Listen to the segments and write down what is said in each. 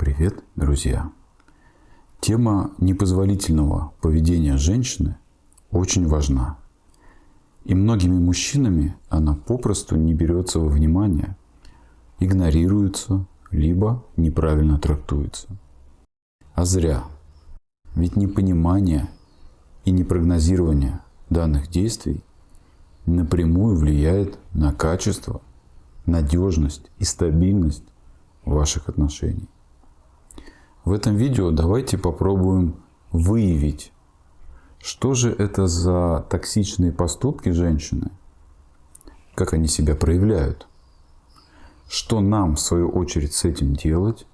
Привет, друзья! Тема непозволительного поведения женщины очень важна. И многими мужчинами она попросту не берется во внимание, игнорируется, либо неправильно трактуется. А зря. Ведь непонимание и непрогнозирование данных действий напрямую влияет на качество, надежность и стабильность ваших отношений. В этом видео давайте попробуем выявить, что же это за токсичные поступки женщины, как они себя проявляют, что нам в свою очередь с этим делать.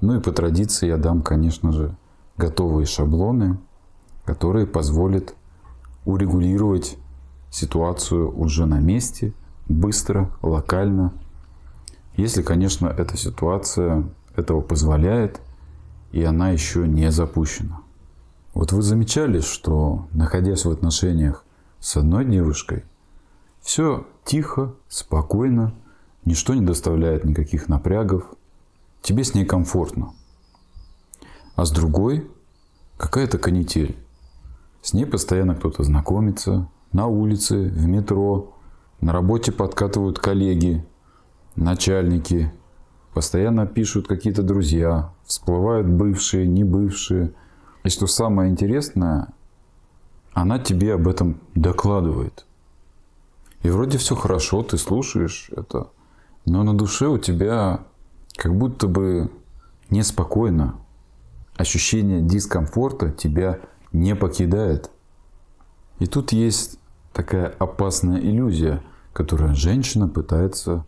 Ну и по традиции я дам, конечно же, готовые шаблоны, которые позволят урегулировать ситуацию уже на месте, быстро, локально, если, конечно, эта ситуация этого позволяет, и она еще не запущена. Вот вы замечали, что, находясь в отношениях с одной девушкой, все тихо, спокойно, ничто не доставляет никаких напрягов, тебе с ней комфортно. А с другой какая-то канитель. С ней постоянно кто-то знакомится, на улице, в метро, на работе подкатывают коллеги, начальники, постоянно пишут какие-то друзья, всплывают бывшие, не бывшие. И что самое интересное, она тебе об этом докладывает. И вроде все хорошо, ты слушаешь это, но на душе у тебя как будто бы неспокойно. Ощущение дискомфорта тебя не покидает. И тут есть такая опасная иллюзия, которую женщина пытается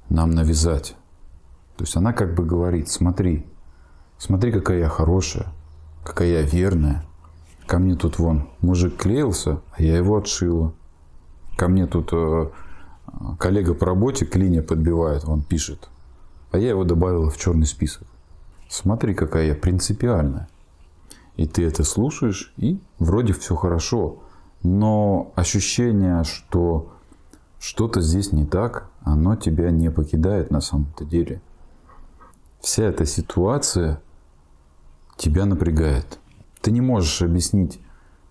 нам навязать. То есть она как бы говорит: смотри, какая я хорошая, какая я верная. Ко мне тут вон мужик клеился, а я его отшила. Ко мне тут коллега по работе клинья подбивает, он пишет, а я его добавила в черный список. Смотри, какая я принципиальная. И ты это слушаешь, и вроде все хорошо. Но ощущение, что что-то здесь не так, оно тебя не покидает на самом-то деле. Вся эта ситуация тебя напрягает. Ты не можешь объяснить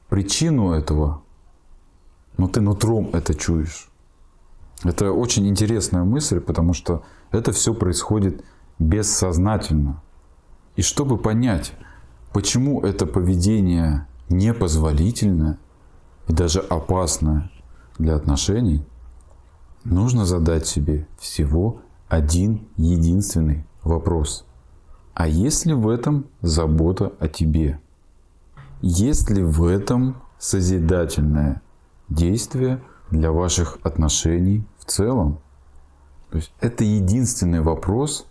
причину этого, но ты нутром это чуешь. Это очень интересная мысль, потому что это все происходит бессознательно. И чтобы понять, почему это поведение непозволительное и даже опасное для отношений, нужно задать себе всего один единственный вопрос. А есть ли в этом забота о тебе? Есть ли в этом созидательное действие для ваших отношений в целом? То есть это единственный вопрос,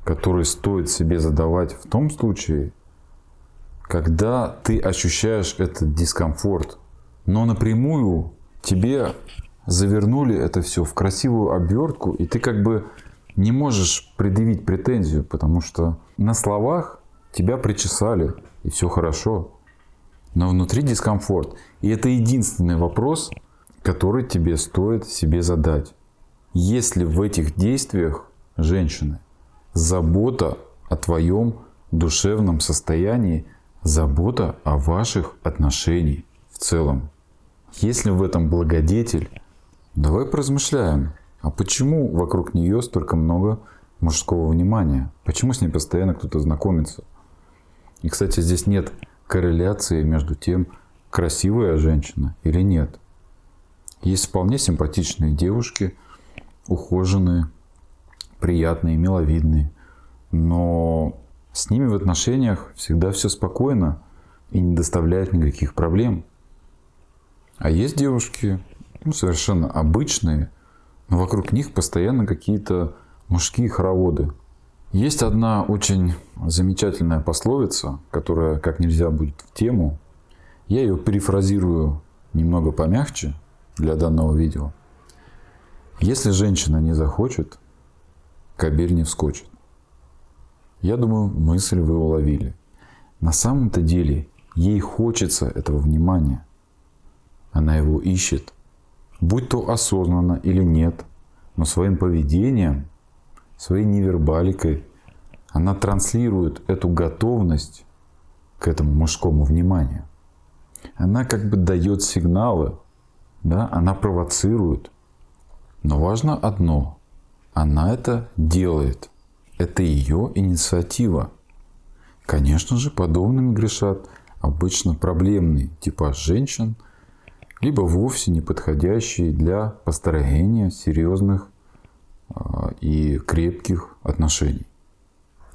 который стоит себе задавать в том случае, когда ты ощущаешь этот дискомфорт, но напрямую тебе завернули это все в красивую обертку, и ты как бы не можешь предъявить претензию, потому что на словах тебя причесали, и все хорошо. Но внутри дискомфорт. И это единственный вопрос, который тебе стоит себе задать. Есть ли в этих действиях женщины забота о твоем душевном состоянии, забота о ваших отношениях в целом? Есть ли в этом благодетель? Давай поразмышляем. А почему вокруг нее столько много мужского внимания? Почему с ней постоянно кто-то знакомится? И, кстати, здесь нет корреляции между тем, красивая женщина или нет. Есть вполне симпатичные девушки, ухоженные, приятные, миловидные. Но с ними в отношениях всегда все спокойно и не доставляет никаких проблем. А есть девушки, совершенно обычные, но вокруг них постоянно какие-то мужские хороводы. Есть одна очень замечательная пословица, которая как нельзя будет в тему. Я ее перефразирую немного помягче для данного видео. Если женщина не захочет, кобель не вскочит. Я думаю, мысль вы уловили. На самом-то деле ей хочется этого внимания. Она его ищет. Будь то осознанно или нет, но своим поведением, своей невербаликой Она транслирует эту готовность к этому мужскому вниманию. Она как бы дает сигналы, да? Она провоцирует. Но важно одно. Она это делает. Это ее инициатива. Конечно же, подобными грешат обычно проблемный типаж женщин, либо вовсе не подходящие для построения серьезных и крепких отношений.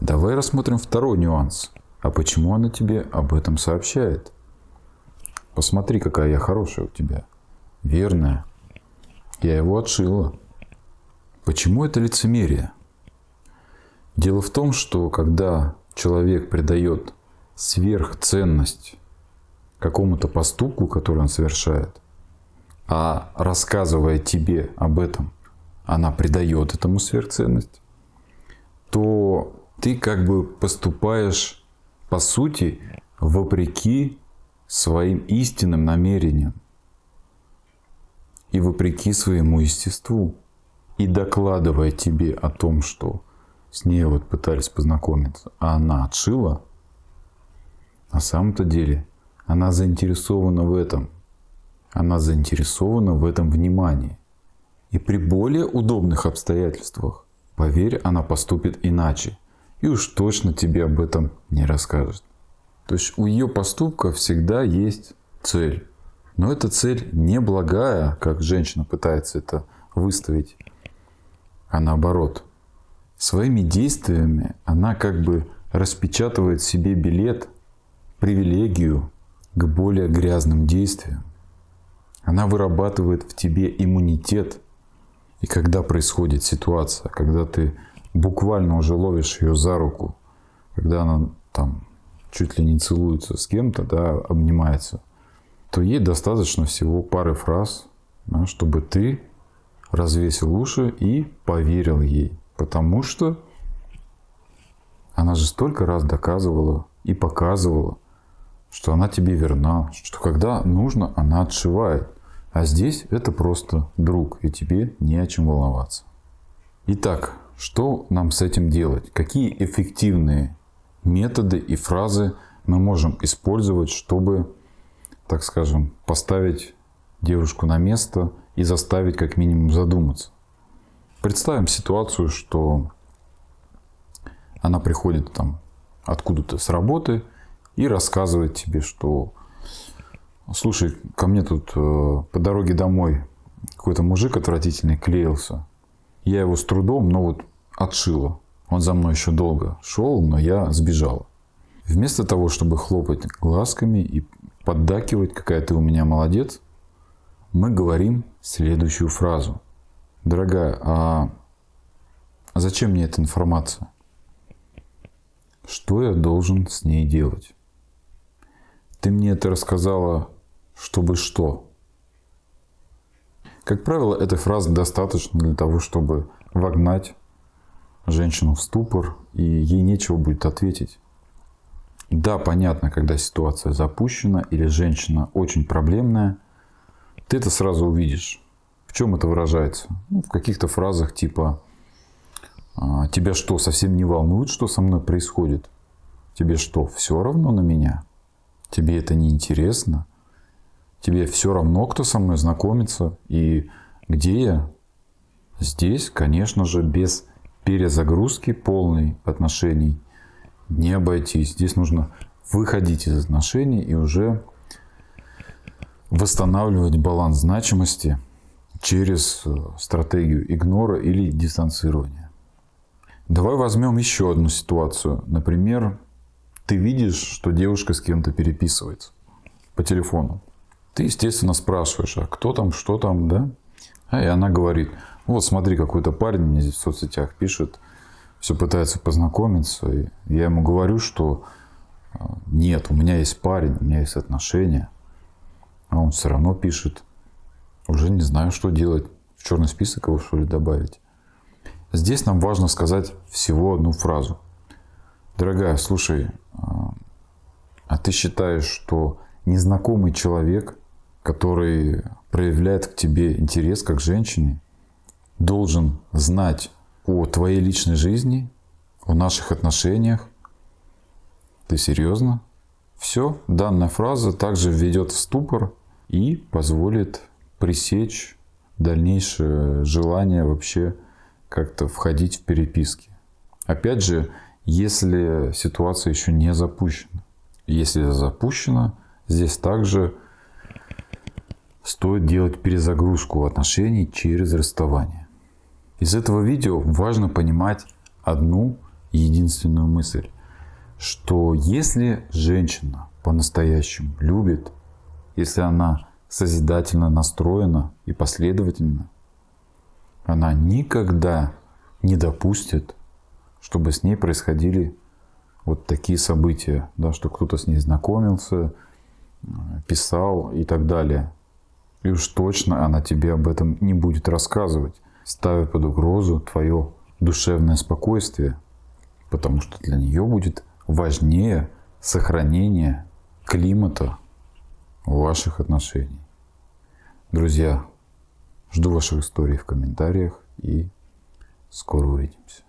Давай рассмотрим второй нюанс. А почему она тебе об этом сообщает? Посмотри, какая я хорошая у тебя. Верная. Я его отшила. Почему это лицемерие? Дело в том, что когда человек придает сверхценность какому-то поступку, который он совершает, а рассказывая тебе об этом, она придает этому сверхценность, то ты как бы поступаешь, по сути, вопреки своим истинным намерениям и вопреки своему естеству. И докладывая тебе о том, что с ней вот пытались познакомиться, а она отшила, на самом-то деле она заинтересована в этом. Она заинтересована в этом внимании. И при более удобных обстоятельствах, поверь, она поступит иначе. И уж точно тебе об этом не расскажет. То есть у ее поступка всегда есть цель. Но эта цель не благая, как женщина пытается это выставить, а наоборот. Своими действиями она как бы распечатывает себе билет, привилегию к более грязным действиям. Она вырабатывает в тебе иммунитет. И когда происходит ситуация, когда ты буквально уже ловишь ее за руку, когда она там чуть ли не целуется с кем-то, да, обнимается, то ей достаточно всего пары фраз, да, чтобы ты развесил уши и поверил ей. Потому что она же столько раз доказывала и показывала, что она тебе верна, что когда нужно, она отшивает. А здесь это просто друг, и тебе не о чем волноваться. Итак, что нам с этим делать? Какие эффективные методы и фразы мы можем использовать, чтобы, так скажем, поставить девушку на место и заставить как минимум задуматься? Представим ситуацию, что она приходит там откуда-то с работы и рассказывает тебе, что слушай, ко мне тут по дороге домой какой-то мужик отвратительный клеился. Я его с трудом, но вот отшила. Он за мной еще долго шел, но я сбежала. Вместо того, чтобы хлопать глазками и поддакивать, какая ты у меня молодец, мы говорим следующую фразу. Дорогая, а зачем мне эта информация? Что я должен с ней делать? Ты мне это рассказала, чтобы что? Как правило, этой фразы достаточно для того, чтобы вогнать женщину в ступор, и ей нечего будет ответить. Да, понятно, когда ситуация запущена или женщина очень проблемная, ты это сразу увидишь. В чем это выражается? В каких-то фразах типа «Тебя что, совсем не волнует, что со мной происходит? Тебе что, все равно на меня? Тебе это не интересно? Тебе все равно, кто со мной знакомится и где я?» Здесь, конечно же, без перезагрузки полной отношений не обойтись. Здесь нужно выходить из отношений и уже восстанавливать баланс значимости через стратегию игнора или дистанцирования. Давай возьмем еще одну ситуацию. Например, ты видишь, что девушка с кем-то переписывается по телефону. Ты, естественно, спрашиваешь, а кто там, что там, да? И она говорит, вот смотри, какой-то парень мне здесь в соцсетях пишет, все пытается познакомиться. И я ему говорю, что нет, у меня есть парень, у меня есть отношения. А он все равно пишет. Уже не знаю, что делать. В черный список его, что ли, добавить? Здесь нам важно сказать всего одну фразу. Дорогая, слушай, а ты считаешь, что незнакомый человек, который проявляет к тебе интерес как к женщине, должен знать о твоей личной жизни, в наших отношениях. Ты серьезно? Все, данная фраза также введет в ступор и позволит пресечь дальнейшее желание вообще как-то входить в переписки. Опять же, если ситуация еще не запущена. Если запущена, здесь также стоит делать перезагрузку отношений через расставание. Из этого видео важно понимать одну единственную мысль, что если женщина по-настоящему любит, если она созидательно настроена и последовательна, она никогда не допустит, чтобы с ней происходили вот такие события, да, что кто-то с ней знакомился, писал и так далее. И уж точно она тебе об этом не будет рассказывать, ставя под угрозу твое душевное спокойствие, потому что для нее будет важнее сохранение климата ваших отношений. Друзья, жду ваших историй в комментариях и скоро увидимся.